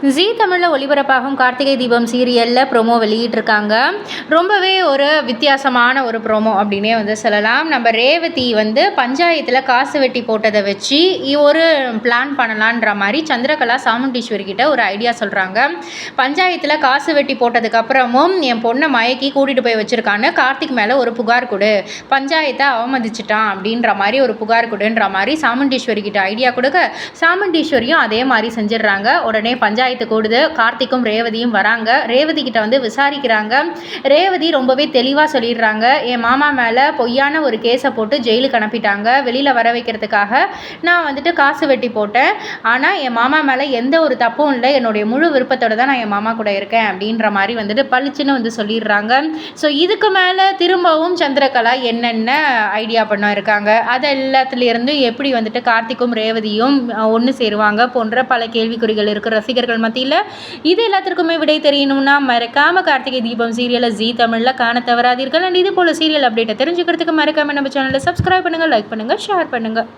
ஜீ தமிழில் ஒளிபரப்பாகும் கார்த்திகை தீபம் சீரியலில் ப்ரோமோ வெளியிட்டிருக்காங்க. ரொம்பவே ஒரு வித்தியாசமான ஒரு ப்ரோமோ அப்படின்னே சொல்லலாம். நம்ம ரேவதி பஞ்சாயத்தில் காசு வெட்டி போட்டதை வச்சு ஒரு பிளான் பண்ணலான்ற மாதிரி சந்திரகலா சாமுண்டீஸ்வரி கிட்ட ஒரு ஐடியா சொல்கிறாங்க. பஞ்சாயத்தில் காசு வெட்டி போட்டதுக்கப்புறமும் என் பொண்ணை மயக்கி கூட்டிகிட்டு போய் வச்சுருக்கான்னு கார்த்திக் மேலே ஒரு புகார் கொடு, பஞ்சாயத்தை அவமதிச்சிட்டான் அப்படின்ற மாதிரி ஒரு புகார் கொடுன்ற மாதிரி சாமுண்டீஸ்வரி கிட்ட ஐடியா கொடுக்க, சாமுண்டீஸ்வரியும் அதே மாதிரி செஞ்சிடுறாங்க. உடனே பஞ்சாயத்து கூடுது. கார்த்திக்கும் ரேவதியும் வராங்க. ரேவதி கிட்ட விசாரிக்கிறாங்க. ரேவதி ரொம்பவே தெளிவாக சொல்லிடுறாங்க, என் மாமா மேலே பொய்யான ஒரு கேஸை போட்டு ஜெயிலுக்கு அனுப்பிட்டாங்க. வெளியில் வர வைக்கிறதுக்காக நான் காசு வெட்டி போட்டேன். ஆனால் என் மாமா மேலே எந்த ஒரு தப்பும் இல்லை, என்னுடைய முழு விருப்பத்தோடு தான் நான் என் மாமா கூட இருக்கேன் அப்படின்ற மாதிரி பளிச்சுன்னு சொல்லிடுறாங்க. ஸோ இதுக்கு மேலே திரும்பவும் சந்திரகலா என்னென்ன ஐடியா பண்ண இருக்காங்க, அது எல்லாத்துலேருந்து எப்படி கார்த்திக்கும் ரேவதியும் ஒன்று சேருவாங்க போன்ற பல கேள்விக்குறிகள் இருக்கிற ரசிகர்கள் மத்தியில் இது எல்லாத்திற்குமே விடை தெரியணும்னா மறக்காம கார்த்திகை தீபம் சீரியலை ஜீ தமிழில் காண தவறாதீர்கள். அண்ட் இது போல சீரியல் அப்டேட்டை தெரிஞ்சுக்கிறதுக்கு மறக்காம நம்ம சேனலை சப்ஸ்கிரைப் பண்ணுங்கள், லைக் பண்ணுங்கள், ஷேர் பண்ணுங்கள்.